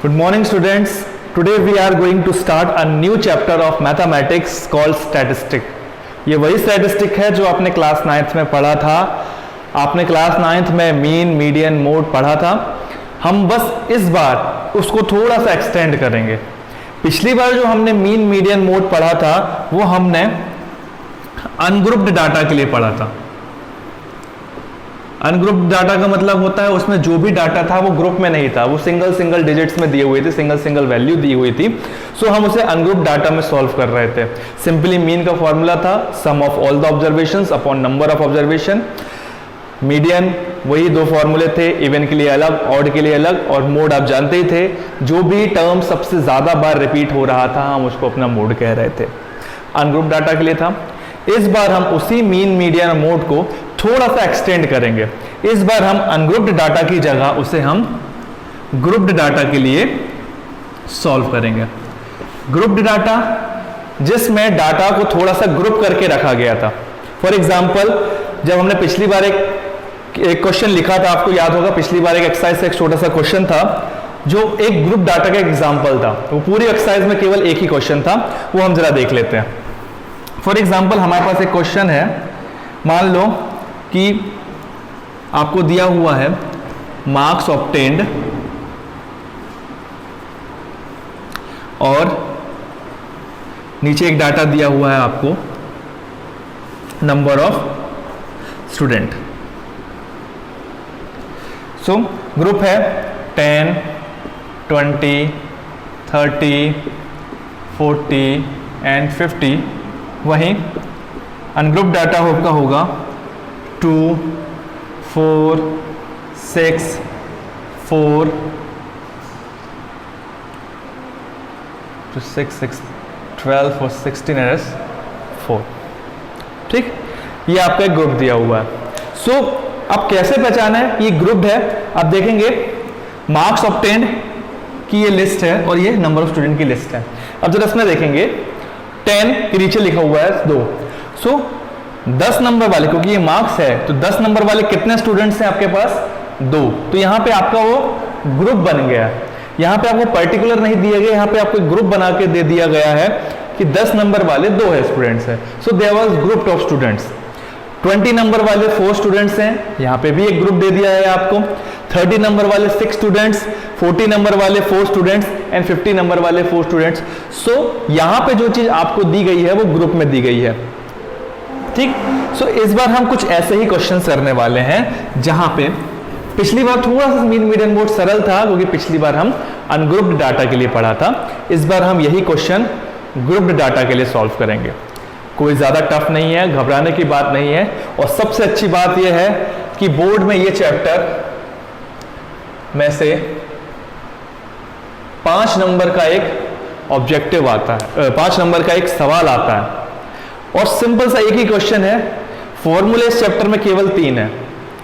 Good morning students. Today we are going to start a new chapter of mathematics called statistic. ये वही statistic है जो आपने class 9th में पढ़ा था। आपने क्लास 9th में मीन, मीडियन, मोड पढ़ा था। हम बस इस बार उसको थोड़ा सा एक्सटेंड करेंगे। पिछली बार जो हमने मीन, मीडियन, मोड पढ़ा था वो हमने अनग्रुप्ड डाटा के लिए पढ़ा था। अनग्रुप्ड डाटा का मतलब होता है उसमें जो भी डाटा था वो ग्रुप में नहीं था, वो सिंगल डिजिट्स में दिए हुए थे, सिंगल वैल्यू दी हुई थी। सो हम उसे अनग्रुप्ड डाटा में सॉल्व कर रहे थे। सिंपली मीन का फॉर्मूला था sum of all the observations upon number of observation. Median वही दो फॉर्मूले थे, इवन के लिए अलग, ऑड के लिए अलग, और मोड आप जानते ही थे, जो भी टर्म सबसे ज्यादा बार रिपीट हो रहा था हम उसको अपना मोड कह रहे थे। अनग्रुप्ड डाटा के लिए था। इस बार हम उसी मीन, मीडियन और मोड को थोड़ा सा एक्सटेंड करेंगे। इस बार हम अनग्रुप्ड डाटा की जगह उसे हम ग्रुप्ड डाटा के लिए सॉल्व करेंगे। ग्रुप्ड डाटा जिसमें डाटा को थोड़ा सा ग्रुप करके रखा गया था। फॉर एग्जांपल जब हमने पिछली बार एक क्वेश्चन लिखा था, आपको याद होगा, पिछली बार एक एक्सरसाइज से एक छोटा सा क्वेश्चन था जो एक ग्रुप डाटा का एग्जाम्पल था। वो पूरी एक्सरसाइज में केवल एक ही क्वेश्चन था, वो हम जरा देख लेते हैं। फॉर एग्जाम्पल हमारे पास एक क्वेश्चन है, मान लो कि आपको दिया हुआ है मार्क्स ऑब्टेन्ड और नीचे एक डाटा दिया हुआ है आपको number of student. So group है 10, 20, 30, 40 एंड 50। वहीं अनग्रुप डाटा का होगा 2, 4, 6, 4 to 6, 12 और 16 एस 4। ठीक, ये आपका एक ग्रुप दिया हुआ है। सो अब कैसे पहचाना है ये ग्रुप है? आप देखेंगे मार्क्स ऑब्टेन्ड की ये लिस्ट है और ये नंबर ऑफ स्टूडेंट की लिस्ट है। अब जरा इसमें देखेंगे 10 के नीचे लिखा हुआ है 2। सो 10 नंबर वाले, क्योंकि ये मार्क्स है तो 10 नंबर वाले कितने स्टूडेंट्स हैं आपके पास? 2। तो यहाँ पे आपका वो ग्रुप बन गया। यहाँ पे आपको पर्टिकुलर नहीं दिया गया, यहाँ पे आपको ग्रुप बना के दे दिया गया है कि 10 नंबर वाले 2 है स्टूडेंट्स हैं। So there was group of students. 20 number वाले 4 स्टूडेंट्स हैं, यहाँ पे भी एक ग्रुप दे दिया है आपको। 30 नंबर वाले 6 स्टूडेंट्स, 40 नंबर वाले 4 स्टूडेंट्स एंड 50 नंबर वाले 4 स्टूडेंट्स। सो यहाँ पे जो चीज आपको दी गई है वो ग्रुप में दी गई है। ठीक, सो इस बार हम कुछ ऐसे ही क्वेश्चंस करने वाले हैं जहां पे पिछली बार थोड़ा सा मीन, मीडियन, मोड सरल था क्योंकि पिछली बार हम अनग्रुप्ड डाटा के लिए पढ़ा था। इस बार हम यही क्वेश्चन ग्रुप्ड डाटा के लिए सॉल्व करेंगे। कोई ज्यादा टफ नहीं है, घबराने की बात नहीं है। और सबसे अच्छी बात यह है कि बोर्ड में ये चैप्टर में से 5 नंबर का एक ऑब्जेक्टिव आता है, 5 नंबर का एक सवाल आता है और सिंपल सा एक ही क्वेश्चन है। फॉर्मूले इस चैप्टर में केवल 3 है।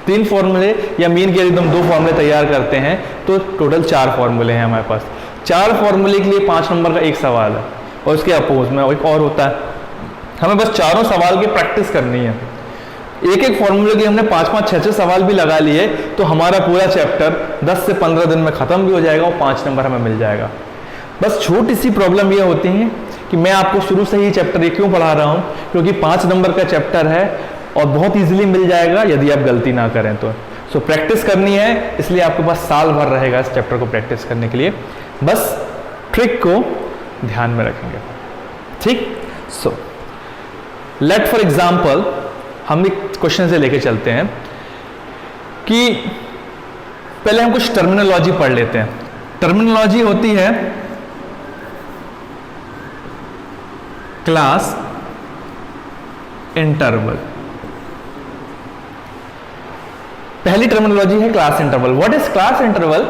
3 फॉर्मूले, या मीन के यदि हम 2 फॉर्मूले तैयार करते हैं तो टोटल 4 फॉर्मूले हैं हमारे पास। 4 फॉर्मूले के लिए 5 नंबर का एक सवाल है और उसके अपोज में एक और होता है। हमें बस चारों सवाल की प्रैक्टिस करनी है। एक फॉर्मूले के हमने 5-5, 6-6 सवाल भी लगा लिए तो हमारा पूरा चैप्टर 10 से 15 दिन में खत्म भी हो जाएगा और 5 नंबर हमें मिल जाएगा। बस छोटी सी प्रॉब्लम ये होती है कि मैं आपको शुरू से ही चैप्टर ये क्यों पढ़ा रहा हूं, क्योंकि 5 नंबर का चैप्टर है और बहुत इजीली मिल जाएगा यदि आप गलती ना करें तो। सो प्रैक्टिस करनी है, इसलिए आपके पास साल भर रहेगा इस चैप्टर को प्रैक्टिस करने के लिए। बस ट्रिक को ध्यान में रखेंगे। ठीक, सो लेट फॉर एग्जाम्पल हम एक क्वेश्चन से लेके चलते हैं कि पहले हम कुछ टर्मिनोलॉजी पढ़ लेते हैं। टर्मिनोलॉजी होती है क्लास इंटरवल। पहली टर्मिनोलॉजी है class interval. What is class interval?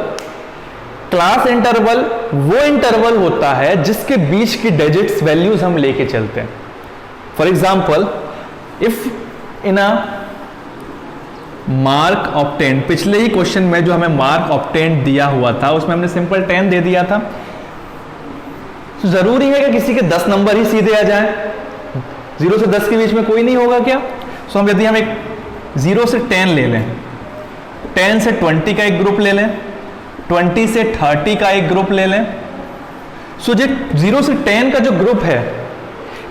Class interval वो इंटरवल होता है जिसके बीच की डिजिट्स वैल्यूज हम लेके चलते हैं। For example if in a mark obtained, पिछले ही क्वेश्चन में जो हमें मार्क ऑब्टेन्ड दिया हुआ था उसमें हमने सिंपल 10 दे दिया था। तो जरूरी है कि किसी के 10 नंबर ही सीधे आ जाए? 0 से 10 के बीच में कोई नहीं होगा क्या? सो हम यदि हम एक 0 से 10 ले लें, 10 से 20 का एक ग्रुप ले लें, 20 से 30 का एक ग्रुप ले लें। सो जो 0 से 10 का जो ग्रुप है,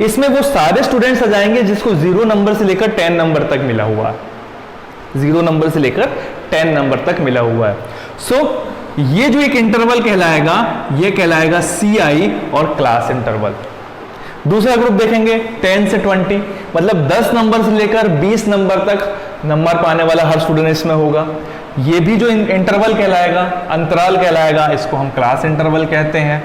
इसमें वो सारे स्टूडेंट्स आ जाएंगे जिसको 0 नंबर से लेकर 10 नंबर तक मिला हुआ है, 0 नंबर से लेकर 10 नंबर तक मिला हुआ है। सो ये जो एक इंटरवल कहलाएगा, ये कहलाएगा CI और क्लास इंटरवल। दूसरा ग्रुप देखेंगे 10 से 20, मतलब 10 नंबर से लेकर 20 नंबर तक नंबर पाने वाला हर स्टूडेंट इसमें होगा। ये भी जो इंटरवल कहलाएगा, अंतराल कहलाएगा, इसको हम क्लास इंटरवल कहते हैं।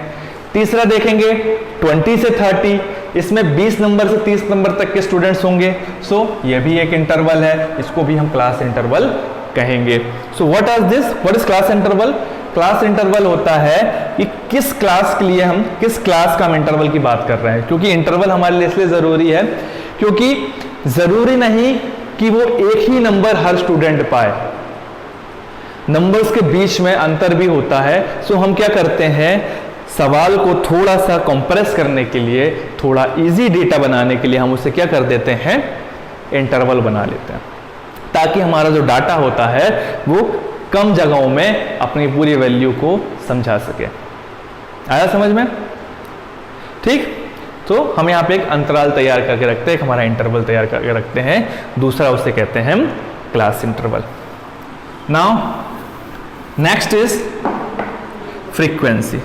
तीसरा देखेंगे 20 से 30, इसमें 20 नंबर से 30 नंबर तक के स्टूडेंट्स होंगे। सो ये भी एक इंटरवल है, इसको भी हम क्लास इंटरवल कहेंगे। So what is this, what is class interval? Class interval होता है कि किस क्लास के लिए हम, किस क्लास का हम इंटरवल की बात कर रहे हैं। क्योंकि इंटरवल हमारे लिए इसलिए जरूरी है क्योंकि जरूरी नहीं कि वो एक ही नंबर हर स्टूडेंट पाए, नंबर्स के बीच में अंतर भी होता है। सो हम क्या करते हैं, सवाल को थोड़ा सा कंप्रेस करने के लिए, थोड़ा इजी डेटा बनाने के लिए हम उसे क्या कर देते हैं, इंटरवल बना लेते हैं, ताकि हमारा जो डाटा होता है वो कम जगहों में अपनी पूरी वैल्यू को समझा सके। आया समझ में? ठीक, तो हम यहाँ पे एक अंतराल तैयार करके रखते हैं, हमारा इंटरवल तैयार करके रखते हैं। दूसरा उसे कहते हैं हम class interval. Now next is frequency.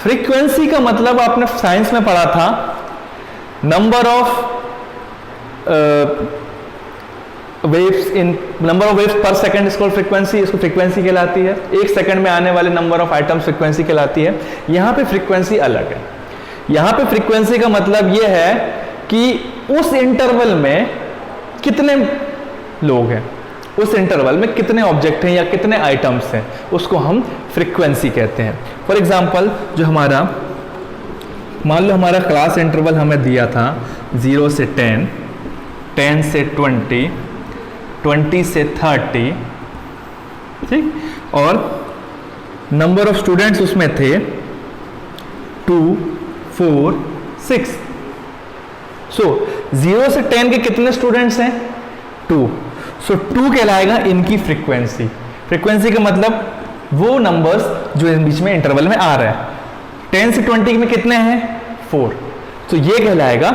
Frequency का मतलब आपने साइंस में पढ़ा था, नंबर ऑफ वेव्स पर सेकंड इज कॉल्ड फ्रीक्वेंसी। इसको फ्रीक्वेंसी कहलाती है। एक सेकंड में आने वाले नंबर ऑफ आइटम्स फ्रीक्वेंसी कहलाती है। यहां पे फ्रीक्वेंसी अलग है। यहां पे फ्रीक्वेंसी का मतलब यह है कि उस इंटरवल में कितने लोग हैं, उस इंटरवल में कितने ऑब्जेक्ट हैं या कितने आइटम्स हैं, उसको हम फ्रीक्वेंसी कहते हैं। फॉर एग्जांपल, जो हमारा, मान लो हमारा क्लास इंटरवल हमें दिया था 0 से 10, 10 से 20, 20 से 30, ठीक, और नंबर ऑफ स्टूडेंट्स उसमें थे 2, 4, 6। सो 0 से 10 के कितने स्टूडेंट्स हैं? 2। सो 2 कहलाएगा इनकी फ्रीक्वेंसी। फ्रीक्वेंसी का मतलब वो नंबर्स जो इन बीच में इंटरवल में आ रहे हैं। 10 से 20 में कितने हैं? 4। तो ये कहलाएगा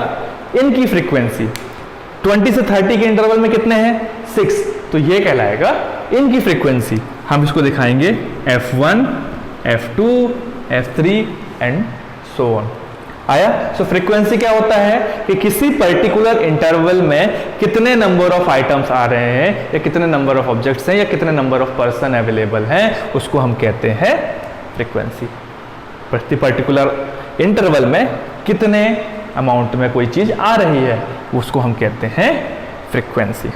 इनकी फ्रीक्वेंसी। 20 से 30 के इंटरवल में कितने हैं? 6। तो ये कहलाएगा इनकी फ्रीक्वेंसी। हम इसको दिखाएंगे F1, F2, F3 and so on. आया? सो फ्रीक्वेंसी क्या होता है कि किसी पर्टिकुलर इंटरवल में कितने नंबर ऑफ आइटम्स आ रहे हैं या कितने नंबर ऑफ ऑब्जेक्ट्स हैं या कितने नंबर ऑफ पर्सन अवेलेबल हैं, उसको हम कहते हैं फ्रीक्वेंसी। प्रति पर्टिकुलर इंटरवल में कितने अमाउंट में कोई चीज आ रही है, उसको हम कहते हैं फ्रीक्वेंसी।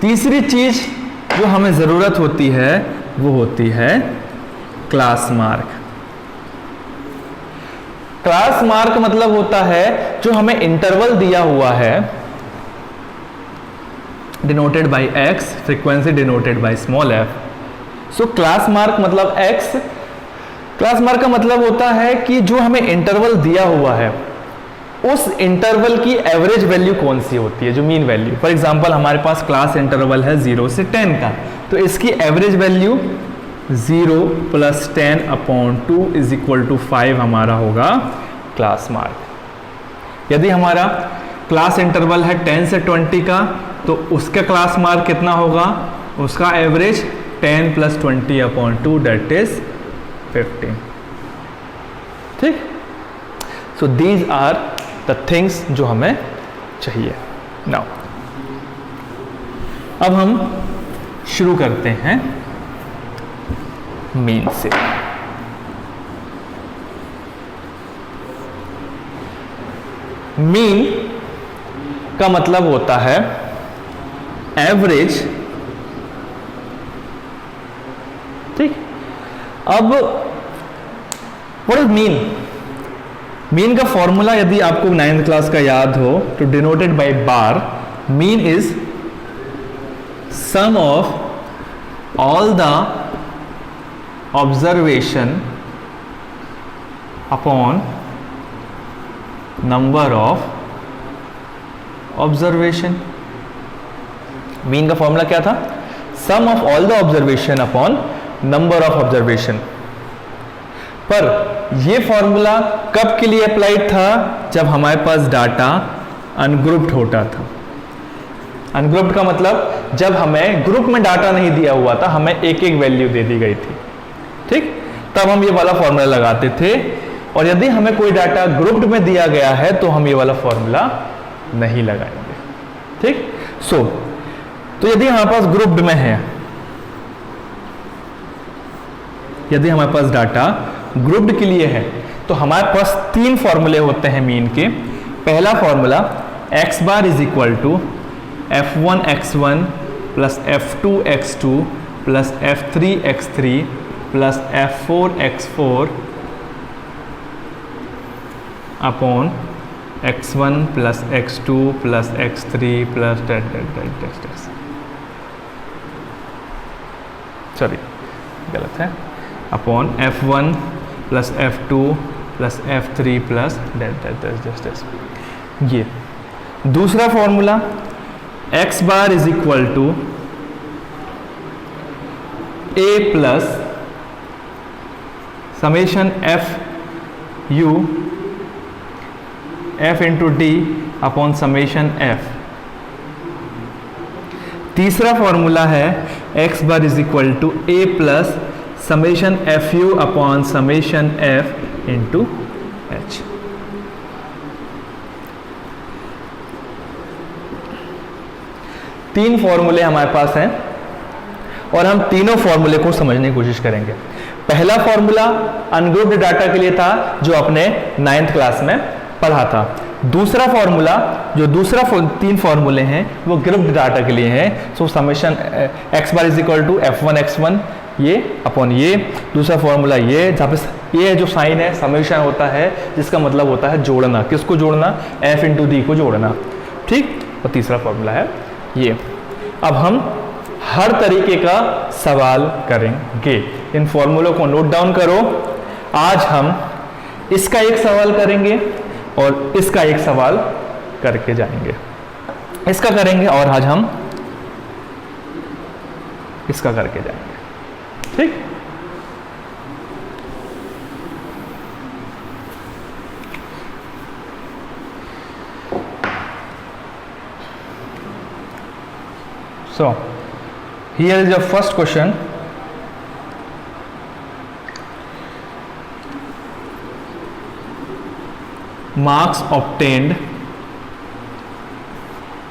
तीसरी चीज जो हमें जरूरत होती है वो होती है क्लास मार्क। क्लास मार्क मतलब होता है जो हमें इंटरवल दिया हुआ है, denoted by x, frequency denoted by small f। So class mark मतलब x। क्लास मार्क का मतलब होता है कि जो हमें इंटरवल दिया हुआ है उस इंटरवल की एवरेज वैल्यू कौन सी होती है, जो मीन वैल्यू। फॉर एग्जांपल, हमारे पास क्लास इंटरवल है 0 से 10 का, तो इसकी एवरेज वैल्यू 0 + 10/2 = 5 हमारा होगा क्लास मार्क। यदि हमारा क्लास इंटरवल है 10 से 20 का, तो उसका क्लास मार्क कितना होगा? उसका एवरेज 10 + 20/2 दैट इज 15। ठीक। So these are the things जो हमें चाहिए। नाउ अब हम शुरू करते हैं मीन से। मीन का मतलब होता है एवरेज। ठीक। अब व्हाट इज मीन? मीन का फॉर्मूला यदि आपको 9th क्लास का याद हो तो denoted by bar. Mean is sum of all the observation upon number of observation. Mean का फॉर्मूला क्या था? Sum of all the observation upon number of observation. पर यह फॉर्मूला कब के लिए अप्लाइड था? जब हमारे पास डाटा अनग्रुप्ड होता था। अनग्रुप्ड का मतलब जब हमें ग्रुप में डाटा नहीं दिया हुआ था, हमें एक एक वैल्यू दे दी गई थी, ठीक, तब हम ये वाला फॉर्मूला लगाते थे। और यदि हमें कोई डाटा ग्रुप्ड में दिया गया है तो हम ये वाला फॉर्मूला नहीं लगाएंगे, ठीक। तो यदि हमारे पास ग्रुप्ड में है, यदि हमारे पास डाटा ग्रुप्ड के लिए है, तो हमारे पास तीन फॉर्मूले होते हैं मीन के। पहला formula x bar is equal to f1 x1 plus f2 x2 plus f3 x3 plus f4 x4 upon x1 plus x2 plus x3 plus sorry गलत है, upon f1 plus f2 plus f3 plus ये। दूसरा formula x bar is equal to a plus summation f u f into D upon summation f। तीसरा formula है x bar is equal to a plus summation F U upon summation F into H. तीन फॉर्मूले हमारे पास हैं और हम तीनों फॉर्मूले को समझने की कोशिश करेंगे। पहला फॉर्मूला अनग्रुप्ड डाटा के लिए था जो अपने 9th क्लास में पढ़ा था। दूसरा फॉर्मूला जो तीन फॉर्मूले हैं वो ग्रुप्ड डाटा के लिए हैं। So summation X bar is equal to f1 x1 ये अपॉन ये। दूसरा फॉर्मूला ये जहाँ पे ये जो साइन है समेशन होता है जिसका मतलब होता है जोड़ना। किसको जोड़ना? f इंटू डी को जोड़ना, ठीक। और तीसरा फॉर्मूला है ये। अब हम हर तरीके का सवाल करेंगे। इन फॉर्मूलों को नोट डाउन करो। आज हम इसका एक सवाल करेंगे और इसका एक सवाल करके जाएंगे। इसका करेंगे और आज हम इसका करके जाएंगे, ठीक। So here is your first question. Marks obtained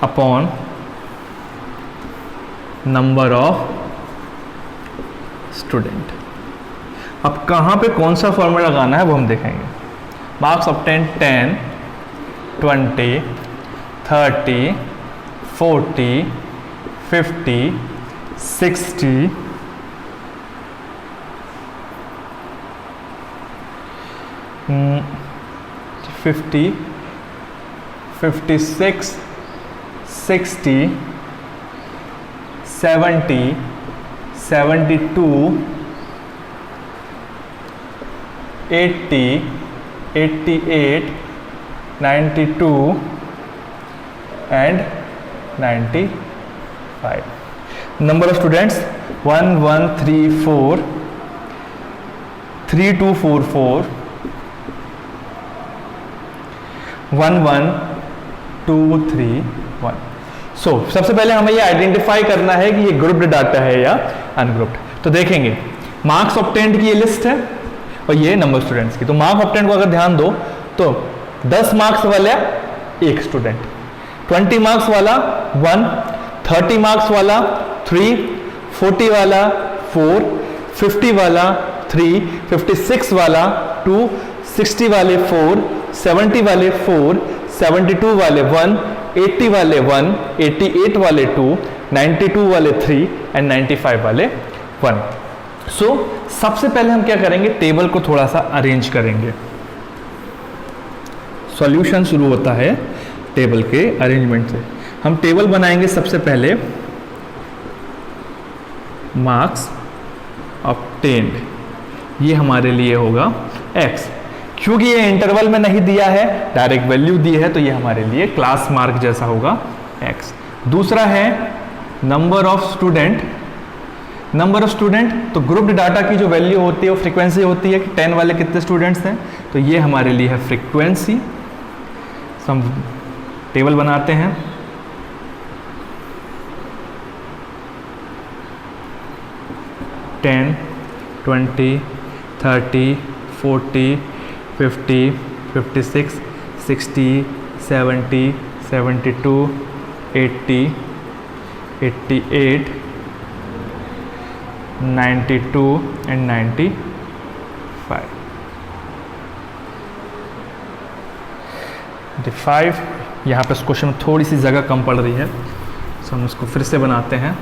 upon number of student. अब कहाँ पे कौन सा फॉर्मूला लगाना है वो हम देखेंगे। Marks obtain 10, 20, 30, 40, 50, 60, 50, 56, 60, 70, 72, 80, 88, 92 and 95. Number of students 1134, 3244, 11231। सो सबसे पहले हमें ये आइडेंटिफाई करना है कि ये ग्रुप्ड डाटा है या अनग्रुप्ड। तो देखेंगे मार्क्स ऑब्टेन्ड की ये लिस्ट है और ये नंबर स्टूडेंट्स की। तो मार्क्स ऑब्टेन्ड को अगर ध्यान दो तो 10 मार्क्स वाला एक स्टूडेंट, 20 मार्क्स वाला 1, 30 मार्क्स वाला 3, 40 वाला 4, 50 वाला 3, 56 वाला 2, 60 वाले 4, 70 वाले 4, 72 वाले 1, 80 वाले 1, 88 वाले 2, 92 वाले 3 एंड 95 वाले 1। सो सबसे पहले हम क्या करेंगे, टेबल को थोड़ा सा अरेंज करेंगे। सॉल्यूशन शुरू होता है टेबल के अरेंजमेंट से। हम टेबल बनाएंगे सबसे पहले मार्क्स ऑब्टेन्ड, ये हमारे लिए होगा x। क्योंकि ये इंटरवल में नहीं दिया है, डायरेक्ट वैल्यू दी है, तो ये हमारे लिए क्लास मार्क जैसा होगा x। दूसरा है number of student. Number of student, तो ग्रुप्ड डाटा की जो वैल्यू होती है वो फ्रीक्वेंसी होती है कि 10 वाले कितने स्टूडेंट्स हैं, तो ये हमारे लिए है फ्रीक्वेंसी। हम टेबल बनाते हैं। Ten, 20, 30, 40, 50, 56, 60, 70, 72, 80, 88, 92 and 95। 95, यहाँ पे इस क्वेश्चन में थोड़ी सी जगह कम पड़ रही है, तो हम इसको फिर से बनाते हैं।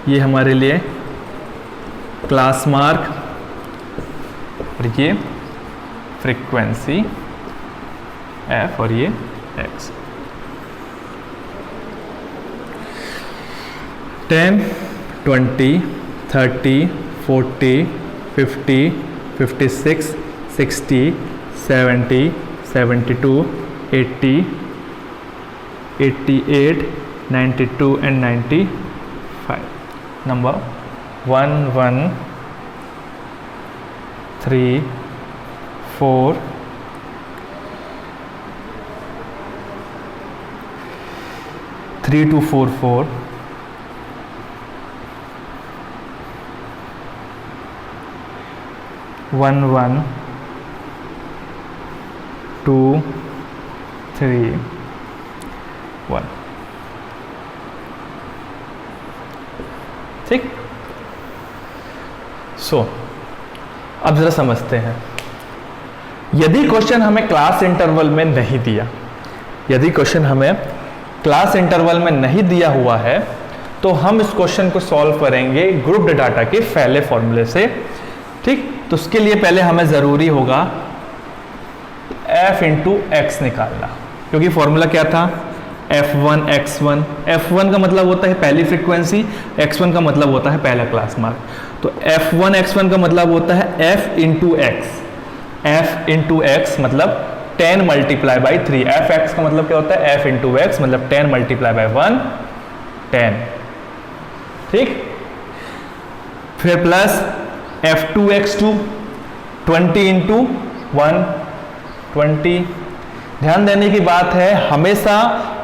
ये हमारे लिए क्लास मार्क और ये फ्रीक्वेंसी f और ये x। 10, 20, 30, 40, 50, 56, 60, 70, 72, 80, 88, 92 and 95। नंबर 1, 1, 3, 4, 3, 2, 4, 4, 1, 1, 2, 3, 1। ठीक। अब जरा समझते हैं, यदि क्वेश्चन हमें क्लास इंटरवल में नहीं दिया, यदि क्वेश्चन हमें क्लास इंटरवल में नहीं दिया हुआ है, तो हम इस क्वेश्चन को सॉल्व करेंगे ग्रुप्ड डाटा के पहले फॉर्मूले से। ठीक, तो उसके लिए पहले हमें जरूरी होगा f इंटू एक्स निकालना, क्योंकि फॉर्मूला क्या था, f1 x1। f1 का मतलब होता है पहली फ्रीक्वेंसी, x1 का मतलब होता है पहला क्लास मार्क। तो f1 x1 का मतलब होता है f into x. f into x मतलब 10 मल्टीप्लाई बाई 3। एफ एक्स का मतलब क्या होता है, f इंटू एक्स मतलब 10 मल्टीप्लाई बाई 1, 10। ठीक, फिर प्लस f2 x2 20 इंटू 1, 20। ध्यान देने की बात है, हमेशा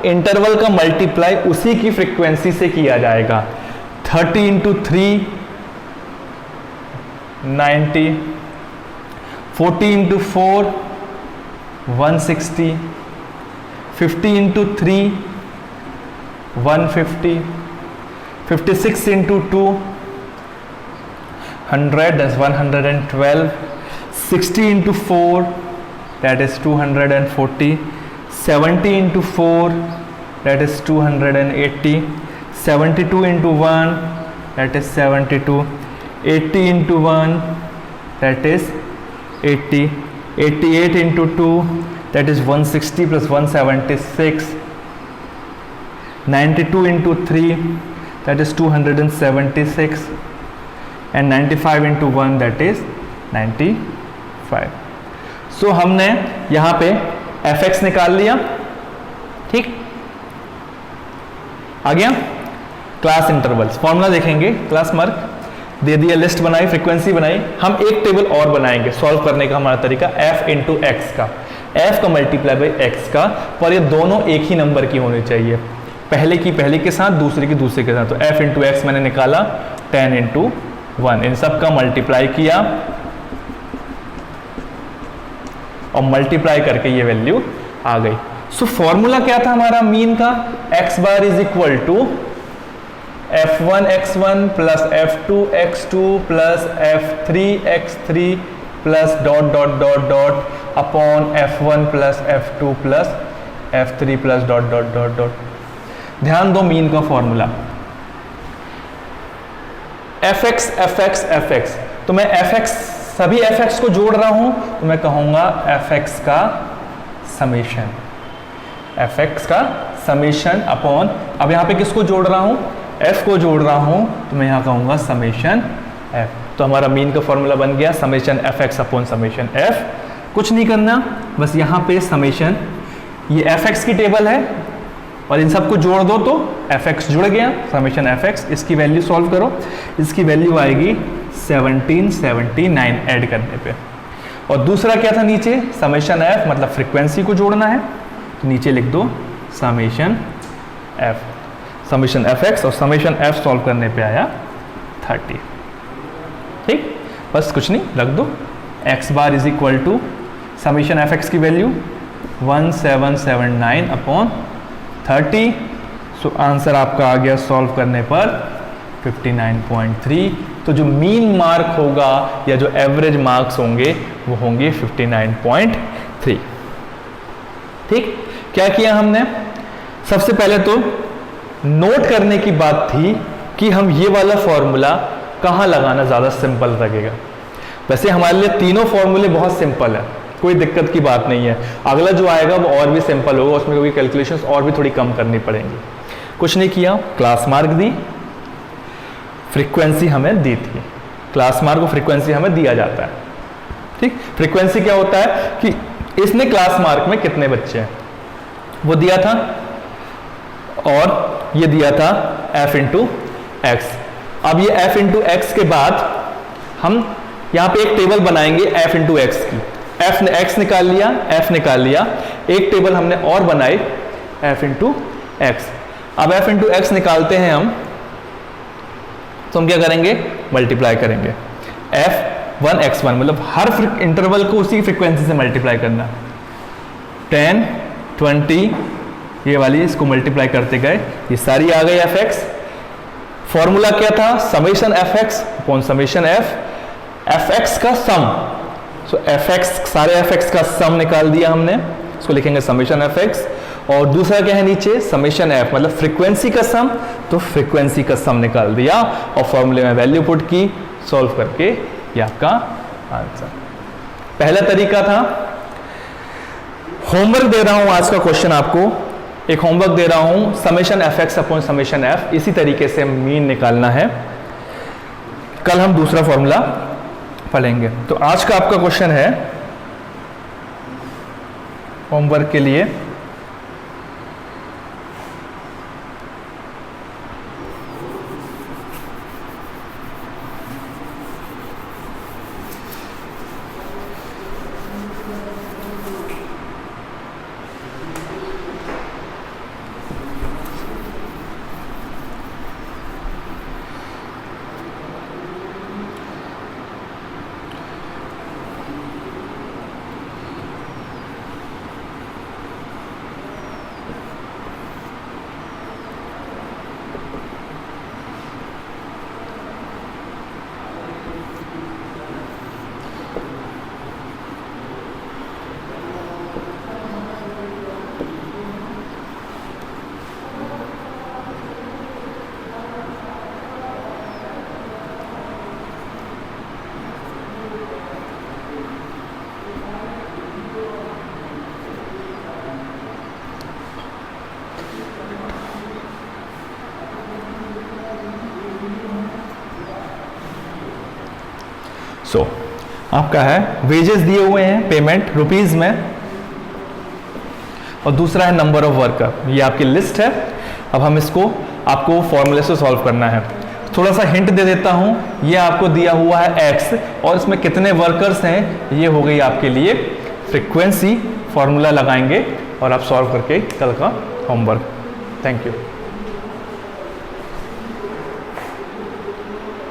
इंटरवल का मल्टीप्लाई उसी की फ्रीक्वेंसी से किया जाएगा। 30 into 3 90, 40 into 4 160, 50 into 3 150, 56 into 2 100, that's 112, 60 into 4, that is 240, 70 into 4, that is 280, 72 into 1, that is 72, 80 into 1, that is 80, 88 into 2, that is 160 plus 176, 92 into 3, that is 276, and 95 into 1, that is 95। सो हमने यहाँ पे fx निकाल लिया। ठीक, आ गया। क्लास इंटरवल्स फॉर्मूला देखेंगे, class mark दे दिया, list बनाई, फ्रीक्वेंसी बनाई। हम एक टेबल और बनाएंगे सॉल्व करने का हमारा तरीका, f इंटू एक्स का, f का मल्टीप्लाई बाई x का, पर ये दोनों एक ही नंबर की होनी चाहिए, पहले की पहले के साथ, दूसरे की दूसरे के साथ। तो f इंटू एक्स मैंने निकाला, 10 इंटू 1, इन सब का मल्टीप्लाई किया और मल्टीप्लाई करके ये वैल्यू आ गई। सो फॉर्मूला क्या था हमारा मीन का, x bar is equal to f1 x1 plus f2 x2 plus f3 x3 plus dot dot dot dot upon f1 plus f2 plus f3 plus dot dot dot dot. ध्यान दो mean का formula, fx fx fx, तो मैं fx सभी fx को जोड़ रहा हूं, तो मैं कहूंगा fx का समेशन, fx का समेशन अपॉन, अब यहां पे किसको जोड़ रहा हूं, एफ को जोड़ रहा हूँ तो मैं यहाँ कहूँगा समेशन एफ। तो हमारा मीन का फॉर्मूला बन गया summation F x upon summation F. कुछ नहीं करना, बस यहाँ पे समेशन, ये एफ एक्स की टेबल है और इन सबको जोड़ दो तो एफ एक्स जुड़ गया, समेशन एफ एक्स। इसकी वैल्यू सॉल्व करो, इसकी वैल्यू आएगी 1779 ऐड करने पे। और दूसरा क्या था नीचे, समेशन एफ मतलब फ्रीक्वेंसी को जोड़ना है, तो नीचे लिख दो summation F, summation F x और समेशन एफ सॉल्व करने पे आया 30। ठीक, बस कुछ नहीं, रख दो X bar is equal to summation F X की वैल्यू 1779 अपॉन 30। सो आंसर आपका आ गया सॉल्व करने पर 59.3। तो जो मीन मार्क होगा या जो एवरेज मार्क्स होंगे वो होंगे 59.3। ठीक, क्या किया हमने, सबसे पहले तो नोट करने की बात थी कि हम ये वाला फॉर्मूला कहाँ लगाना ज़्यादा सिंपल लगेगा। वैसे हमारे लिए तीनों फॉर्मूले बहुत सिंपल है, कोई दिक्कत की बात नहीं है। अगला जो आएगा वो और भी सिंपल होगा, उसमें कोई कैलकुलेशंस और भी थोड़ी कम करनी पड़ेंगी। कुछ नहीं किया, क्लास मार्क दी, फ्रीक्वेंसी हमें दी थी, क्लास मार्क को फ्रीक्वेंसी हमें दिया जाता है। ठीक, फ्रीक्वेंसी क्या होता है कि इसने क्लास मार्क में कितने बच्चे हैं वो दिया था और ये दिया था f इंटू एक्स। अब ये f इंटू एक्स के बाद हम यहाँ पे एक टेबल बनाएंगे f इंटू एक्स की। f ने x निकाल लिया, f निकाल लिया, एक टेबल हमने और बनाई f इंटू एक्स। अब f इंटू एक्स निकालते हैं हम, तो हम क्या करेंगे, मल्टीप्लाई करेंगे f1 x1, मतलब हर इंटरवल को उसी फ्रीक्वेंसी से मल्टीप्लाई करना। 10 20 ये वाली इसको मल्टीप्लाई करते गए, ये सारी आ गई एफ एक्स। फॉर्मूला क्या था, summation F x upon summation F, F x का सम। सो एफ एक्स, सारे एफ एक्स का सम निकाल दिया हमने, इसको लिखेंगे समेशन एफ एक्स। और दूसरा क्या है नीचे, समेशन एफ मतलब फ्रीक्वेंसी का सम, तो फ्रीक्वेंसी का सम निकाल दिया और फॉर्मूले में वैल्यू पुट की, सॉल्व करके ये आपका आंसर। पहला तरीका था। होमवर्क दे रहा हूं आज का क्वेश्चन आपको, एक होमवर्क दे रहा हूं, summation F x upon summation F, इसी तरीके से मीन निकालना है। कल हम दूसरा फॉर्मूला पढ़ेंगे। तो आज का आपका क्वेश्चन है होमवर्क के लिए, आपका है वेजेस दिए हुए हैं, पेमेंट रुपीज में, और दूसरा है नंबर ऑफ वर्कर। ये आपकी लिस्ट है। अब हम इसको आपको फॉर्मूले से सॉल्व करना है। थोड़ा सा हिंट दे देता हूं, ये आपको दिया हुआ है x और इसमें कितने वर्कर्स हैं, ये हो गई आपके लिए फ्रीक्वेंसी। फॉर्मूला लगाएंगे और आप सॉल्व करके कल का होमवर्क। Thank you.